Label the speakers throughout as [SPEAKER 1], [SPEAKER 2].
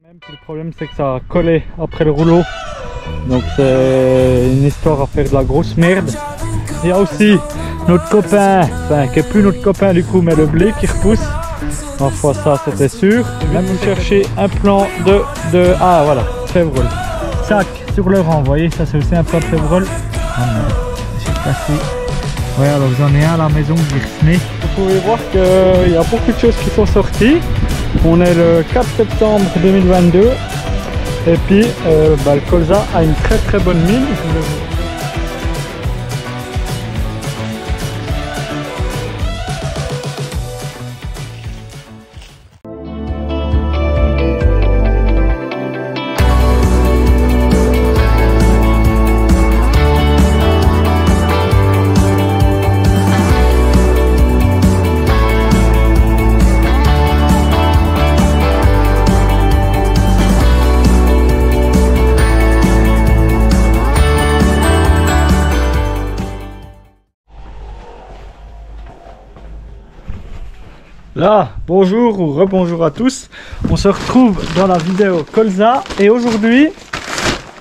[SPEAKER 1] Même le problème c'est que ça a collé après le rouleau, donc c'est une histoire à faire de la grosse merde. Il y a aussi notre copain, enfin qui est plus notre copain du coup, mais le blé qui repousse. Parfois ça c'était sûr. Même vous chercher un plan de ah voilà, févrole. Sac sur le rang, vous voyez, ça c'est aussi un plan de févrole. Ah non, j'ai cassé. Ouais, alors j'en ai un à la maison que j'ai ressemé. Vous pouvez voir qu'il y a beaucoup de choses qui sont sorties. On est le 4 septembre 2022 et puis le colza a une très bonne mine. Là, bonjour ou rebonjour à tous, on se retrouve dans la vidéo colza et aujourd'hui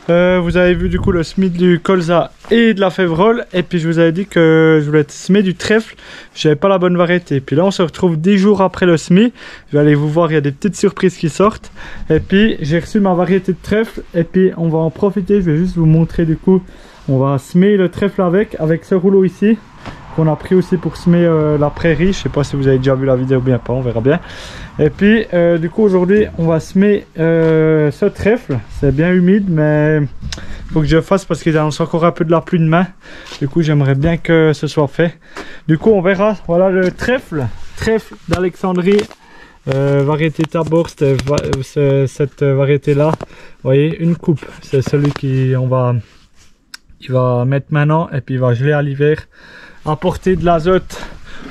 [SPEAKER 1] vous avez vu du coup le semis du colza et de la févrole, et puis je vous avais dit que je voulais semer du trèfle, j'avais pas la bonne variété. Puis là on se retrouve 10 jours après le semis, je vais aller vous voir, il y a des petites surprises qui sortent, et puis j'ai reçu ma variété de trèfle et puis on va en profiter, je vais juste vous montrer du coup, on va semer le trèfle avec ce rouleau ici qu'on a pris aussi pour semer la prairie. Je sais pas si vous avez déjà vu la vidéo ou bien pas, on verra bien. Et puis du coup aujourd'hui on va semer ce trèfle. C'est bien humide mais il faut que je fasse parce qu'il annonce encore un peu de la pluie demain. Du coup j'aimerais bien que ce soit fait. Du coup on verra. Voilà le trèfle d'Alexandrie, variété Tabor. C'est cette variété là, vous voyez, une coupe, c'est celui qui il va mettre maintenant et puis il va geler à l'hiver, apporter de l'azote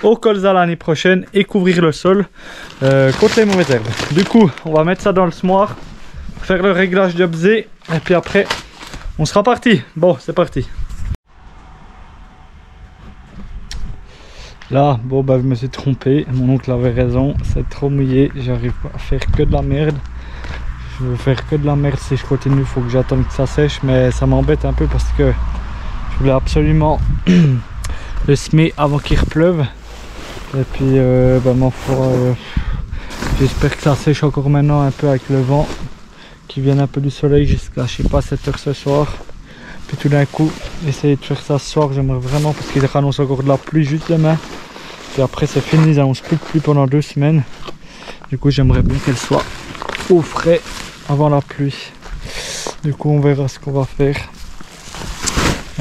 [SPEAKER 1] au colza l'année prochaine et couvrir le sol contre les mauvaises herbes. Du coup on va mettre ça dans le semoir, faire le réglage de bzé et puis après on sera parti. Bon, c'est parti. Là bon bah je me suis trompé, mon oncle avait raison, c'est trop mouillé, j'arrive à faire que de la merde. Je veux faire que de la merde si je continue, il faut que j'attende que ça sèche, mais ça m'embête un peu parce que je voulais absolument le semer avant qu'il repleuve. Et puis ma foi, j'espère que ça sèche encore maintenant un peu avec le vent, qu'il vienne un peu du soleil jusqu'à je sais pas 7 h ce soir. Puis tout d'un coup essayer de faire ça ce soir, j'aimerais vraiment, parce qu'ils annoncent encore de la pluie juste demain. Puis après c'est fini, ils annoncent plus de pluie pendant 2 semaines. Du coup j'aimerais bien qu'elle soit au frais avant la pluie. Du coup on verra ce qu'on va faire.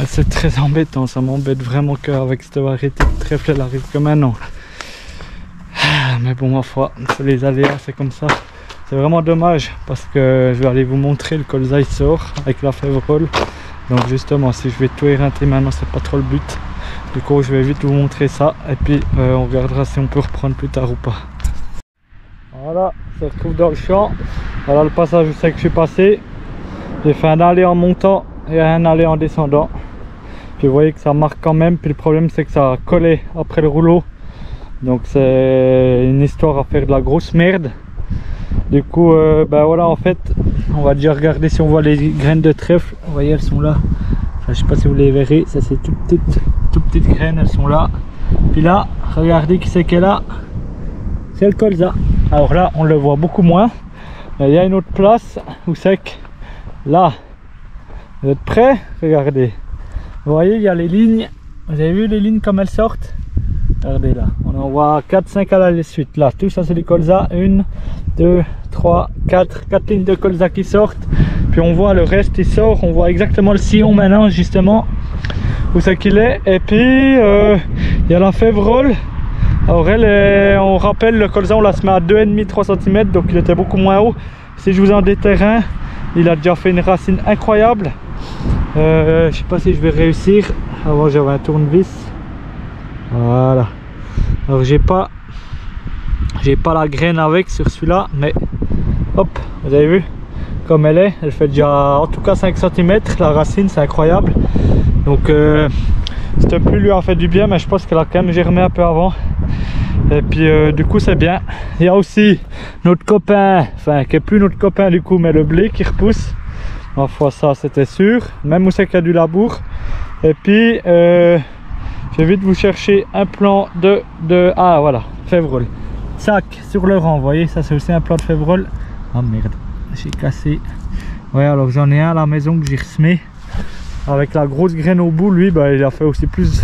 [SPEAKER 1] C'est très embêtant, ça m'embête vraiment qu'avec cette variété de trèfle elle arrive que maintenant. Mais bon ma foi, c'est les aléas, c'est comme ça. C'est vraiment dommage parce que je vais aller vous montrer, le colza il sort avec la févrole. Donc justement si je vais tout éreinter maintenant c'est pas trop le but. Du coup je vais vite vous montrer ça et puis on regardera si on peut reprendre plus tard ou pas. Voilà, on se retrouve dans le champ. Voilà le passage où c'est que je suis passé. J'ai fait un aller en montant et un aller en descendant. Puis vous voyez que ça marque quand même. Puis le problème c'est que ça a collé après le rouleau. Donc c'est une histoire à faire de la grosse merde. Du coup ben voilà, en fait on va déjà regarder si on voit les graines de trèfle. Vous voyez elles sont là. Enfin, je sais pas si vous les verrez. Ça c'est toutes petites graines, elles sont là. Puis là regardez qui c'est qu'elle a. C'est le colza. Alors là on le voit beaucoup moins, mais il y a une autre place où c'est que là, vous êtes prêts? Regardez, vous voyez il y a les lignes, vous avez vu les lignes comme elles sortent? Regardez là, on en voit 4-5 à la suite. Là tout ça c'est du colza, 1, 2, 3, 4 lignes de colza qui sortent. Puis on voit le reste il sort, on voit exactement le sillon maintenant justement où c'est qu'il est. Et puis il y a la févrole. Alors elle, on rappelle, le colza on la semé à 2,5-3 cm, donc il était beaucoup moins haut. Si je vous en déterrain, il a déjà fait une racine incroyable. Je sais pas si je vais réussir. Avant j'avais un tournevis. Voilà. Alors j'ai pas la graine avec sur celui-là, mais hop, vous avez vu comme elle fait déjà en tout cas 5 cm. La racine c'est incroyable. Donc cette pluie lui a fait du bien, mais je pense qu'elle a quand même germé un peu avant. Et puis du coup c'est bien. Il y a aussi notre copain, enfin qui est plus notre copain du coup, mais le blé qui repousse. Enfin ça c'était sûr, même où c'est qu'il y a du labour. Et puis je vais vite vous chercher un plan ah voilà, févrole. Sac sur le rang, vous voyez, ça c'est aussi un plan de févrole. Ah merde, j'ai cassé. Ouais, alors j'en ai un à la maison que j'ai ressemé. Avec la grosse graine au bout, lui bah, il a fait aussi plus.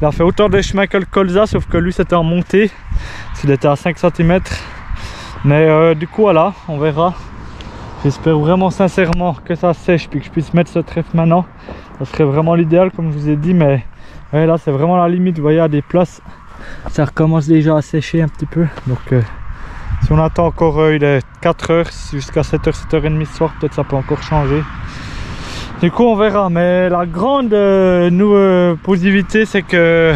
[SPEAKER 1] Il a fait autant de chemin que le colza, sauf que lui c'était en montée. Il était à 5 cm. Mais du coup voilà, on verra. J'espère vraiment sincèrement que ça sèche puis que je puisse mettre ce trèfle maintenant. Ça serait vraiment l'idéal comme je vous ai dit, mais ouais, là c'est vraiment la limite. Vous voyez, à des places ça recommence déjà à sécher un petit peu. Donc si on attend encore, il est 4 heures jusqu'à 7h, 7h30 ce soir, peut-être ça peut encore changer. Du coup on verra, mais la grande positivité c'est que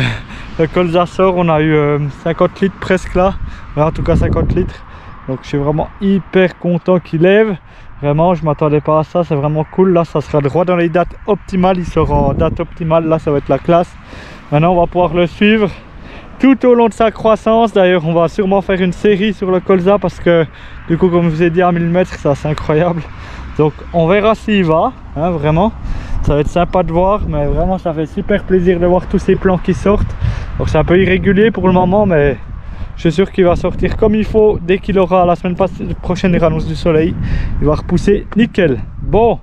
[SPEAKER 1] le colza sort. On a eu 50 litres presque là, en tout cas 50 litres. Donc je suis vraiment hyper content qu'il lève. Vraiment, je m'attendais pas à ça, c'est vraiment cool. Là ça sera droit dans les dates optimales, il sera en date optimale, là ça va être la classe. Maintenant on va pouvoir le suivre tout au long de sa croissance. D'ailleurs on va sûrement faire une série sur le colza parce que du coup comme je vous ai dit à 1000 mètres ça c'est incroyable. Donc on verra s'il va, hein, vraiment. Ça va être sympa de voir, mais vraiment ça fait super plaisir de voir tous ces plans qui sortent. Donc c'est un peu irrégulier pour le moment, mais je suis sûr qu'il va sortir comme il faut. Dès qu'il aura la semaine prochaine les annonces du soleil, il va repousser nickel. Bon,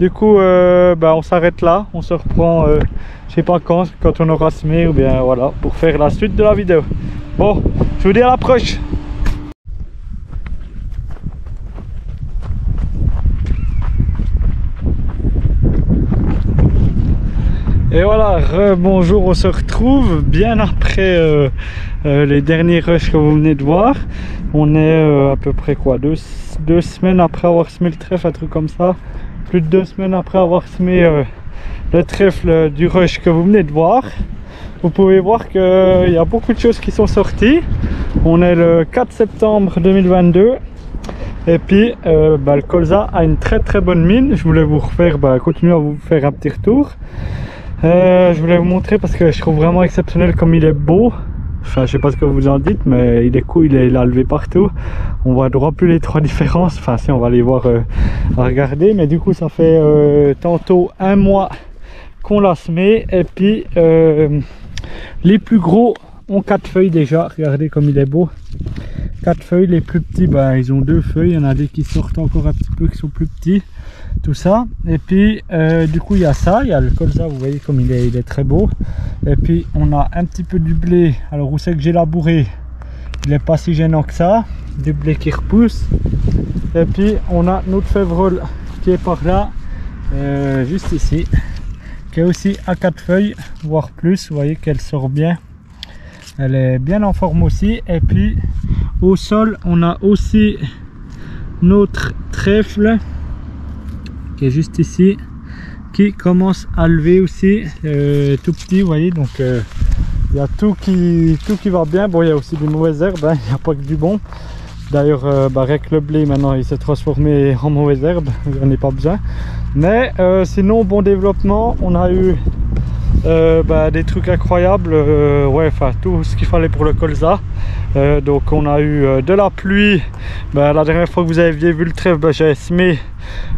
[SPEAKER 1] du coup on s'arrête là, on se reprend je sais pas quand on aura semé ou bien voilà, pour faire la suite de la vidéo. Bon, je vous dis à la prochaine. Et voilà, bonjour, on se retrouve bien après les derniers rushs que vous venez de voir. On est à peu près quoi, deux semaines après avoir semé le trèfle, un truc comme ça. Plus de 2 semaines après avoir semé le trèfle du rush que vous venez de voir. Vous pouvez voir qu'il y a beaucoup de choses qui sont sorties. On est le 4 septembre 2022. Et puis le colza a une très bonne mine. Je voulais vous refaire, continuer à vous faire un petit retour. Je voulais vous montrer parce que je trouve vraiment exceptionnel comme il est beau. Enfin, je sais pas ce que vous en dites, mais il est cool, il a levé partout. On voit droit plus les 3 différences. Enfin, si on va les voir à regarder, mais du coup, ça fait tantôt 1 mois qu'on l'a semé. Et puis, les plus gros ont 4 feuilles déjà. Regardez comme il est beau. 4 feuilles, les plus petits, ils ont 2 feuilles. Il y en a des qui sortent encore un petit peu, qui sont plus petits. Tout ça, et puis du coup il y a ça, il y a le colza, vous voyez comme il est très beau. Et puis on a un petit peu du blé. Alors où c'est que j'ai labouré, il n'est pas si gênant que ça, du blé qui repousse. Et puis on a notre févrole qui est par là, juste ici, qui est aussi à 4 feuilles, voire plus. Vous voyez qu'elle sort bien, elle est bien en forme aussi. Et puis au sol on a aussi notre trèfle qui est juste ici, qui commence à lever aussi, tout petit, vous voyez. Donc il y a tout qui va bien. Bon, il y a aussi des mauvaises herbes, hein, il n'y a pas que du bon. D'ailleurs avec le blé maintenant il s'est transformé en mauvaises herbes, j'en ai pas besoin. Mais sinon bon développement, on a eu des trucs incroyables, ouais, enfin tout ce qu'il fallait pour le colza. Donc on a eu de la pluie. La dernière fois que vous aviez vu le trèfle, j'avais semé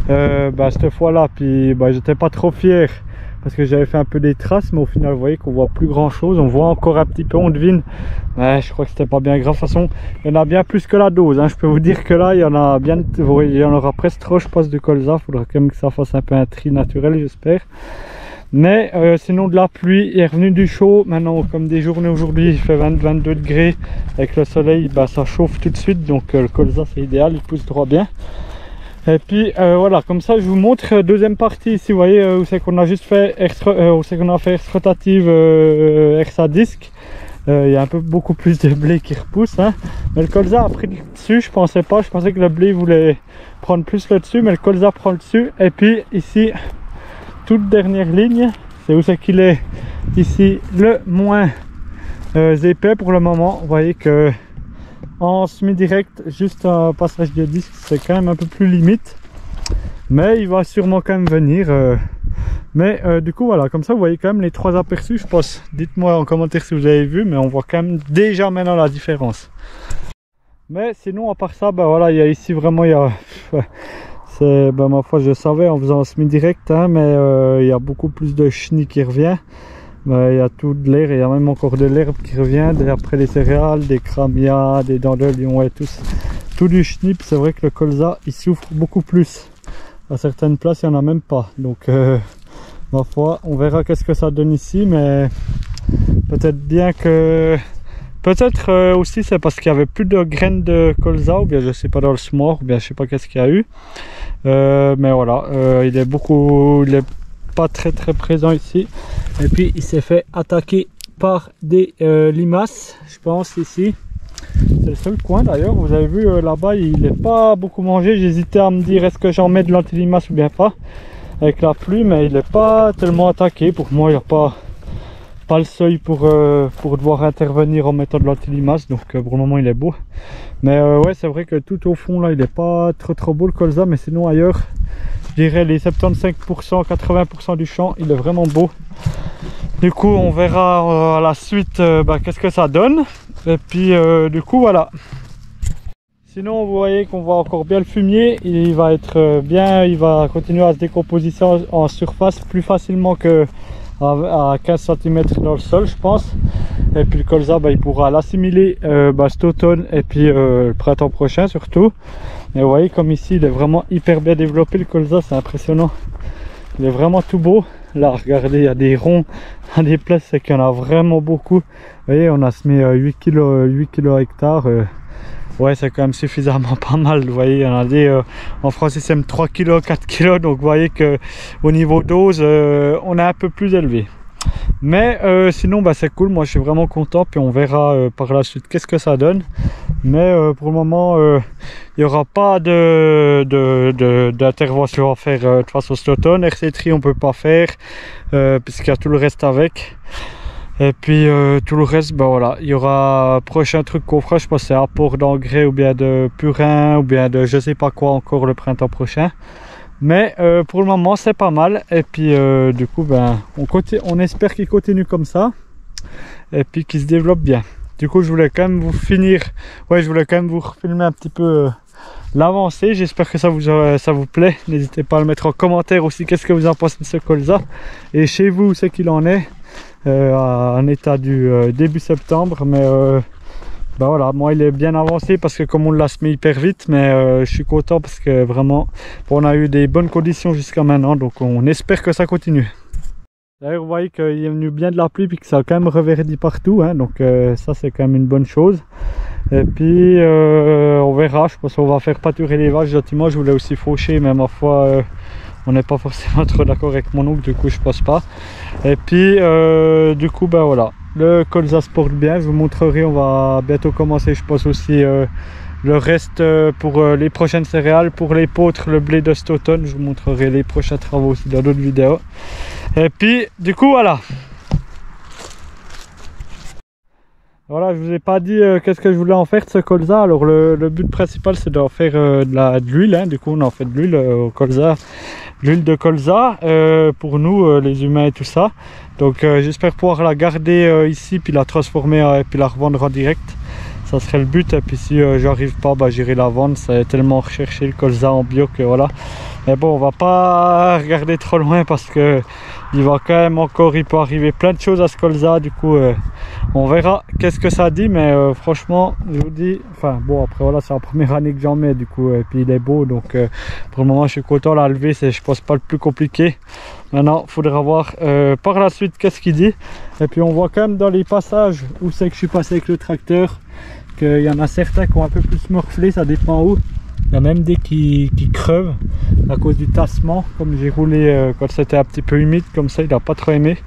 [SPEAKER 1] cette fois là, puis j'étais pas trop fier parce que j'avais fait un peu des traces, mais au final vous voyez qu'on voit plus grand chose. On voit encore un petit peu, on devine, mais je crois que c'était pas bien grave. De toute façon il y en a bien plus que la dose, hein. Je peux vous dire que là il y en a bien, il y en aura presque trop je pense du colza. Il faudra quand même que ça fasse un peu un tri naturel, j'espère. Mais sinon de la pluie, il est revenu du chaud. Maintenant comme des journées aujourd'hui il fait 20-22 degrés avec le soleil, ça chauffe tout de suite. Donc le colza c'est idéal, il pousse droit bien. Et puis voilà, comme ça je vous montre deuxième partie ici. Vous voyez où c'est qu'on a juste fait où c'est qu'on a fait herse rotative, herse à disque. Il y a un peu beaucoup plus de blé qui repousse, hein. Mais le colza a pris le dessus. Je pensais pas, je pensais que le blé voulait prendre plus le dessus, mais le colza prend le dessus. Et puis ici toute dernière ligne, c'est où c'est qu'il est ici le moins épais pour le moment. Vous voyez que en semi-direct, juste un passage de disque, c'est quand même un peu plus limite, mais il va sûrement quand même venir. Mais du coup voilà, comme ça vous voyez quand même les trois aperçus, je pense. Dites-moi en commentaire si vous avez vu, mais on voit quand même déjà maintenant la différence. Mais sinon à part ça, bah voilà, il y a ici vraiment, il y a... c'est, bah, ma foi je savais en faisant un semi-direct, hein, mais il y a beaucoup plus de chenilles qui revient. Bah, il y a tout de l'air, il y a même encore de l'herbe qui revient, après les céréales, des cramias, des dents de lion et tout du chenille. C'est vrai que le colza il souffre beaucoup plus. À certaines places il n'y en a même pas, donc ma foi on verra qu'est-ce que ça donne ici, mais peut-être bien que peut-être aussi c'est parce qu'il y avait plus de graines de colza, ou bien je sais pas dans le smore, ou bien je sais pas qu'est-ce qu'il y a eu, mais voilà, il est pas très présent ici. Et puis il s'est fait attaquer par des limaces, je pense ici. C'est le seul coin d'ailleurs, vous avez vu là-bas il n'est pas beaucoup mangé. J'hésitais à me dire est-ce que j'en mets de l'antilimace ou bien pas avec la pluie, mais il n'est pas tellement attaqué. Pour moi il n'y a pas le seuil pour devoir intervenir en mettant de l'antilimace, donc pour le moment il est beau. Mais ouais, c'est vrai que tout au fond là il n'est pas trop beau le colza, mais sinon ailleurs je dirais les 75%, 80% du champ il est vraiment beau. Du coup on verra à la suite qu'est-ce que ça donne. Et puis du coup voilà. Sinon vous voyez qu'on voit encore bien le fumier, il va être bien, il va continuer à se décomposer en surface plus facilement que à 15 cm dans le sol je pense. Et puis le colza il pourra l'assimiler cet automne et puis le printemps prochain surtout. Et vous voyez comme ici il est vraiment hyper bien développé le colza, c'est impressionnant. Il est vraiment tout beau. Là regardez, il y a des ronds à des places, c'est qu'il y en a vraiment beaucoup. Vous voyez on a semé 8 kg à hectare. Ouais, c'est quand même suffisamment pas mal. Vous voyez, il y en a des en France ils sèment 3 kg, 4 kg, donc vous voyez que au niveau dose on est un peu plus élevé. Mais sinon c'est cool, moi je suis vraiment content, puis on verra par la suite qu'est-ce que ça donne. Mais pour le moment il n'y aura pas d'intervention à faire de toute façon cet automne. RC tri on peut pas faire puisqu'il y a tout le reste avec. Et puis tout le reste, voilà, il y aura prochain truc qu'on fera, je pense c'est apport d'engrais ou bien de purin ou bien de je sais pas quoi encore le printemps prochain. Mais pour le moment c'est pas mal. Et puis du coup on espère qu'il continue comme ça et puis qu'il se développe bien. Du coup je voulais quand même vous refilmer un petit peu l'avancée. J'espère que ça vous plaît. N'hésitez pas à le mettre en commentaire aussi, qu'est-ce que vous en pensez de ce colza et chez vous c'est qu'il en est. En état du début septembre, mais voilà, moi il est bien avancé parce que comme on l'a semé hyper vite, mais je suis content parce que vraiment on a eu des bonnes conditions jusqu'à maintenant, donc on espère que ça continue. D'ailleurs vous voyez qu'il est venu bien de la pluie puis que ça a quand même reverdit partout, hein, donc ça c'est quand même une bonne chose. Et puis on verra, je pense qu'on va faire pâturer les vaches gentiment. Je voulais aussi faucher, mais ma foi on n'est pas forcément trop d'accord avec mon oncle, du coup je pense pas. Et puis du coup voilà, le colza se porte bien, je vous montrerai, on va bientôt commencer je pense aussi le reste pour les prochaines céréales, pour l'épeautre, le blé de cet automne. Je vous montrerai les prochains travaux aussi dans d'autres vidéos. Et puis du coup voilà, je vous ai pas dit qu'est-ce que je voulais en faire de ce colza. Alors le but principal c'est d'en faire de l'huile, hein. Du coup on en fait de l'huile au colza, l'huile de colza pour nous les humains et tout ça. Donc j'espère pouvoir la garder ici puis la transformer et puis la revendre en direct. Ça serait le but. Et puis si j'arrive pas, j'irai la vendre. C'est tellement recherché le colza en bio que voilà. Mais bon, on va pas regarder trop loin parce que il va quand même encore, il peut arriver plein de choses à ce colza. Du coup on verra qu'est-ce que ça dit, mais franchement je vous dis, après voilà, c'est la première année que j'en mets du coup, et puis il est beau, donc pour le moment je suis content. La lever c'est je pense pas le plus compliqué. Maintenant il faudra voir par la suite qu'est-ce qu'il dit. Et puis on voit quand même dans les passages où c'est que je suis passé avec le tracteur qu'il y en a certains qui ont un peu plus morflé, ça dépend où. Il y a même des qui crevent à cause du tassement, comme j'ai roulé quand c'était un petit peu humide comme ça, il n'a pas trop aimé.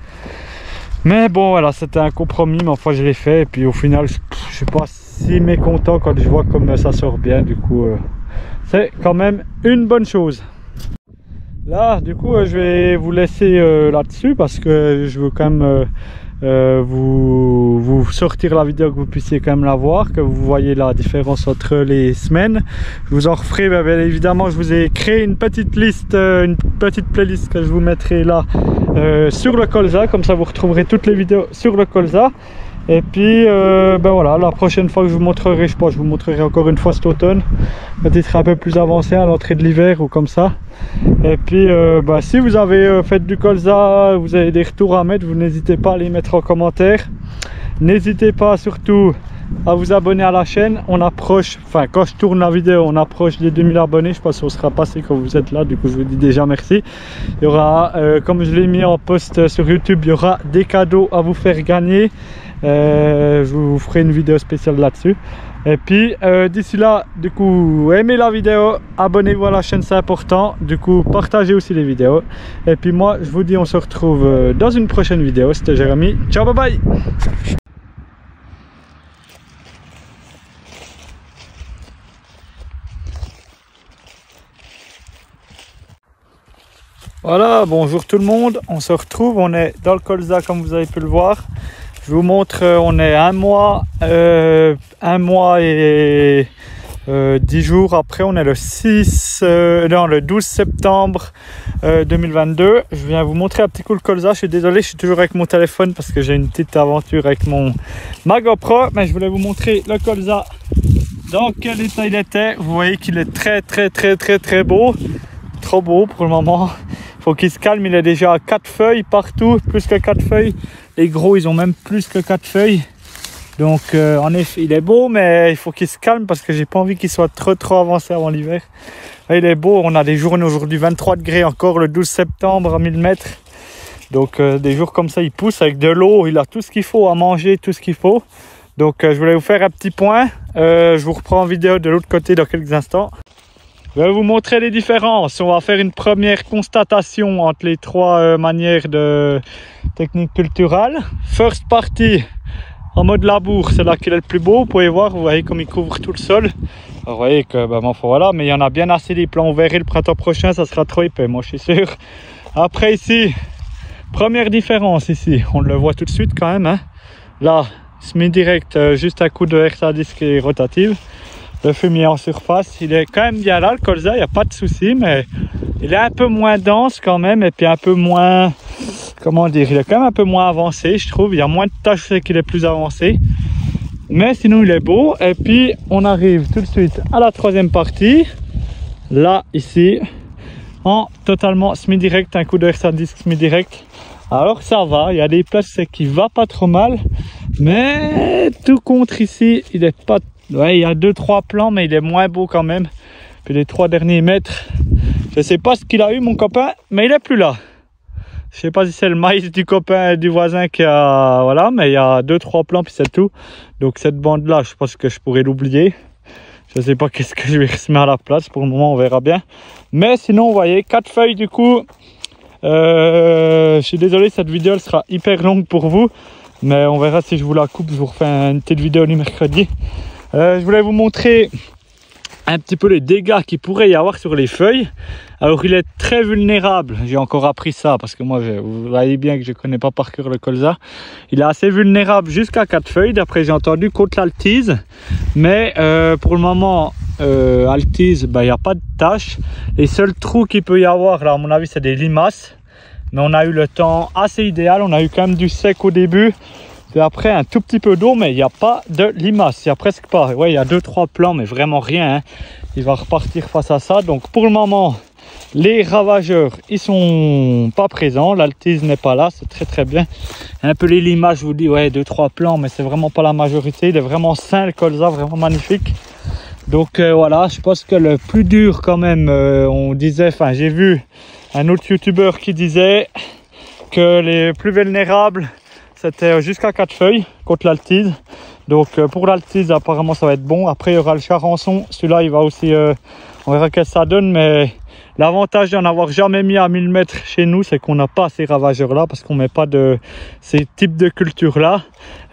[SPEAKER 1] Mais bon voilà, c'était un compromis, mais enfin je l'ai fait. Et puis au final je suis pas si mécontent quand je vois comme ça sort bien. Du coup c'est quand même une bonne chose. Là du coup je vais vous laisser là-dessus parce que je veux quand même vous sortir la vidéo, que vous puissiez quand même la voir, que vous voyez la différence entre les semaines. Je vous en referai, bien évidemment. Je vous ai créé une petite liste, une petite playlist que je vous mettrai là sur le colza, comme ça vous retrouverez toutes les vidéos sur le colza. Et puis ben voilà, la prochaine fois que je vous montrerai, je pense, je vous montrerai encore une fois cet automne, peut-être un peu plus avancé à l'entrée de l'hiver ou comme ça. Et puis ben, si vous avez fait du colza, vous avez des retours à mettre, vous n'hésitez pas à les mettre en commentaire. N'hésitez pas surtout à vous abonner à la chaîne. On approche, enfin quand je tourne la vidéo, on approche des 2000 abonnés. Je pense qu'on sera passé quand vous êtes là, du coup je vous dis déjà merci. Il y aura, comme je l'ai mis en post sur YouTube, il y aura des cadeaux à vous faire gagner. Je vous ferai une vidéo spéciale là-dessus. Et puis d'ici là, du coup, aimez la vidéo, abonnez-vous à la chaîne, c'est important. Du coup, partagez aussi les vidéos. Et puis moi, je vous dis, on se retrouve dans une prochaine vidéo. C'était Jérémy. Ciao, bye bye. Voilà, bonjour tout le monde. On se retrouve, on est dans le colza comme vous avez pu le voir. Je vous montre, on est un mois et 10 jours après, on est le 12 septembre 2022. Je viens vous montrer un petit coup le colza. Je suis désolé, je suis toujours avec mon téléphone parce que j'ai une petite aventure avec ma GoPro, mais je voulais vous montrer le colza dans quel état il était. Vous voyez qu'il est très beau, trop beau pour le moment. Il faut qu'il se calme, il est déjà à 4 feuilles partout, plus que 4 feuilles. Les gros, ils ont même plus que 4 feuilles. Donc en effet, il est beau, mais il faut qu'il se calme parce que j'ai pas envie qu'il soit trop avancé avant l'hiver. Il est beau, on a des journées aujourd'hui 23 degrés encore le 12 septembre à 1000 mètres. Donc des jours comme ça, il pousse avec de l'eau, il a tout ce qu'il faut à manger, tout ce qu'il faut. Donc je voulais vous faire un petit point. Je vous reprends en vidéo de l'autre côté dans quelques instants. Je vais vous montrer les différences. On va faire une première constatation entre les trois manières de technique culturale. First party en mode labour, c'est là qu'il est le plus beau. Vous pouvez voir, vous voyez comme il couvre tout le sol. Alors, vous voyez que voilà, mais il y en a bien assez des plans. On verra le printemps prochain, ça sera trop épais, moi je suis sûr. Après ici, première différence ici, on le voit tout de suite quand même. Hein. Là, semi-direct, juste un coup de RSA10 qui est rotative. Le fumier en surface, il est quand même bien là, le colza, il n'y a pas de souci, mais il est un peu moins dense quand même, et puis un peu moins, comment dire, il est quand même un peu moins avancé, je trouve. Il y a moins de taches, c'est qu'il est plus avancé. Mais sinon, il est beau. Et puis, on arrive tout de suite à la troisième partie. Là, ici, en totalement semi-direct, un coup de RSA10 semi-direct. Alors, ça va, il y a des places qui va pas trop mal, mais tout contre ici, il est pas. Ouais, il y a 2-3 plans, mais il est moins beau quand même. Puis les 3 derniers mètres, je sais pas ce qu'il a eu mon copain, mais il est plus là. Je sais pas si c'est le maïs du copain du voisin qui a, voilà, mais il y a 2-3 plans puis c'est tout. Donc cette bande là, je pense que je pourrais l'oublier. Je sais pas qu'est-ce que je vais remettre à la place. Pour le moment, on verra bien. Mais sinon, vous voyez, 4 feuilles du coup. Je suis désolé, cette vidéo elle sera hyper longue pour vous, mais on verra si je vous la coupe. Je vous refais une petite vidéo du mercredi. Je voulais vous montrer un petit peu les dégâts qu'il pourrait y avoir sur les feuilles. Alors il est très vulnérable, j'ai encore appris ça parce que moi vous voyez bien que je connais pas par cœur le colza. Il est assez vulnérable jusqu'à 4 feuilles, d'après j'ai entendu, contre l'altise. Mais pour le moment, altise, il n'y a pas de tache. Les seuls trous qu'il peut y avoir là, à mon avis, c'est des limaces. Mais on a eu le temps assez idéal, on a eu quand même du sec au début. Et après un tout petit peu d'eau, mais il n'y a pas de limaces, il n'y a presque pas. Ouais, il y a 2-3 plants, mais vraiment rien. Hein. Il va repartir face à ça. Donc pour le moment, les ravageurs, ils sont pas présents. L'altise n'est pas là, c'est très bien. Un peu les limaces, je vous dis, ouais, 2-3 plants, mais c'est vraiment pas la majorité. Il est vraiment sain, le colza, vraiment magnifique. Donc voilà, je pense que le plus dur quand même, on disait, enfin j'ai vu un autre youtubeur qui disait que les plus vulnérables, c'était jusqu'à 4 feuilles contre l'altise. Donc pour l'altise, apparemment ça va être bon. Après il y aura le charançon. Celui-là, il va aussi, on verra ce que ça donne. Mais l'avantage d'en avoir jamais mis à 1000 mètres chez nous, c'est qu'on n'a pas ces ravageurs-là. Parce qu'on ne met pas de ces types de cultures-là,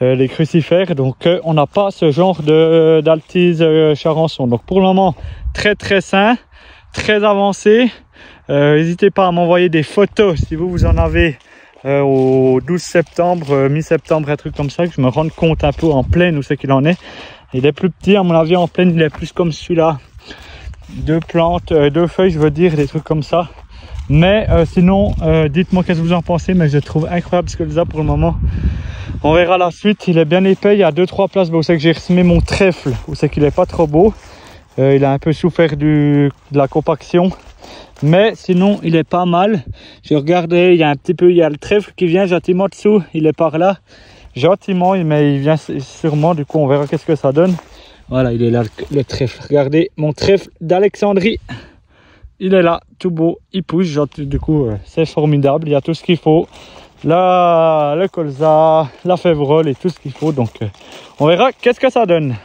[SPEAKER 1] les crucifères. Donc on n'a pas ce genre d'altise charançon. Donc pour le moment, très sain, très avancé. N'hésitez pas à m'envoyer des photos si vous en avez au 12 septembre, mi-septembre, un truc comme ça, que je me rende compte un peu en plaine où c'est qu'il en est. Il est plus petit, à mon avis, en plaine, il est plus comme celui-là. 2 plantes, 2 feuilles, je veux dire, des trucs comme ça. Mais sinon, dites-moi qu'est-ce que vous en pensez, mais je trouve incroyable ce que ça pour le moment. On verra la suite, il est bien épais, il y a 2-3 places où c'est que j'ai ressemé mon trèfle, où c'est qu'il est pas trop beau. Il a un peu souffert de la compaction. Mais sinon, il est pas mal. J'ai regardé, il y a un petit peu, il y a le trèfle qui vient gentiment dessous, il est par là. Gentiment, mais il vient sûrement, du coup on verra qu'est-ce que ça donne. Voilà, il est là le trèfle. Regardez, mon trèfle d'Alexandrie. Il est là, tout beau, il pousse, du coup c'est formidable, il y a tout ce qu'il faut. Là, le colza, la févrole et tout ce qu'il faut, donc on verra qu'est-ce que ça donne.